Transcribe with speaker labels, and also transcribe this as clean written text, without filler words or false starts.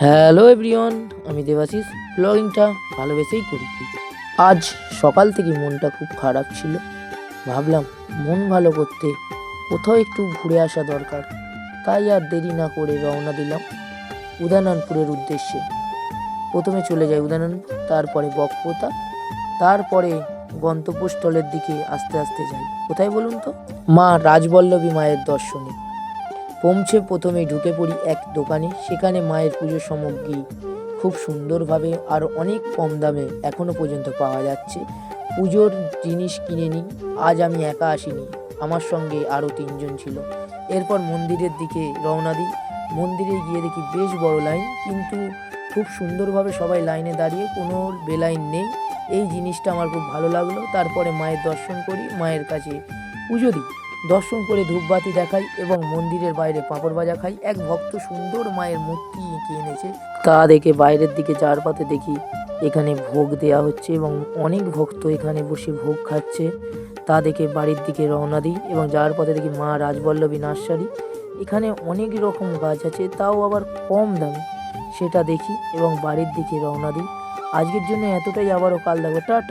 Speaker 1: Hello everyone, আমি দেবাশিস। ব্লগিংটা ভালোবেসেই করি। আজ সকাল থেকে মনটা খুব খারাপ ছিল। ভাবলাম মন ভালো করতে কোথাও একটু ঘুরে আসা দরকার। তাই আর দেরি না করে রওনা দিলাম উদয়নারায়ণপুরের উদ্দেশ্যে। প্রথমে চলে যাই উদয়নারায়ণপুর, তারপরে বকপোতা, তারপরে গন্তব্যস্থলের দিকে আস্তে আস্তে যাই। কোথায় বলুন তো? মা রাজবল্লভী মায়ের দর্শনে। পৌঁছে প্রথমেই ঢুকে পড়ি এক দোকানে। সেখানে মায়ের পুজোর সামগ্রী খুব সুন্দরভাবে আর অনেক কম দামে এখনো পর্যন্ত পাওয়া যাচ্ছে। পুজোর জিনিস কিনে নিই। আজ আমি একা আসিনি, আমার সঙ্গে আরও 3জন ছিল। এরপর মন্দিরের দিকে রওনা দিই। মন্দিরে গিয়ে দেখি বেশ বড় লাইন, কিন্তু খুব সুন্দরভাবে সবাই লাইনে দাঁড়িয়ে, কোনো বেলাইন নেই। এই জিনিসটা আমার খুব ভালো লাগলো। তারপরে মায়ের দর্শন করি, মায়ের কাছে পুজো দিই। দর্শন করে ধূপবাতি দেখাই এবং মন্দিরের বাইরে পাঁপড় ভাজা খাই। এক ভক্ত সুন্দর মায়ের মূর্তি এঁকে এনেছে, তা দেখে বাইরের দিকে যাওয়ার পথে দেখি এখানে ভোগ দেয়া হচ্ছে এবং অনেক ভক্ত এখানে বসে ভোগ খাচ্ছে। তা দেখে বাড়ির দিকে রওনা দিই এবং যাওয়ার পথে দেখি মা রাজবল্লভী নার্সারি। এখানে অনেক রকম গাছ আছে, তাও আবার কম দামে। সেটা দেখি এবং বাড়ির দিকে রওনা দিই। আজকের জন্য এতটাই, আবারও কাল দেখো। টাটা।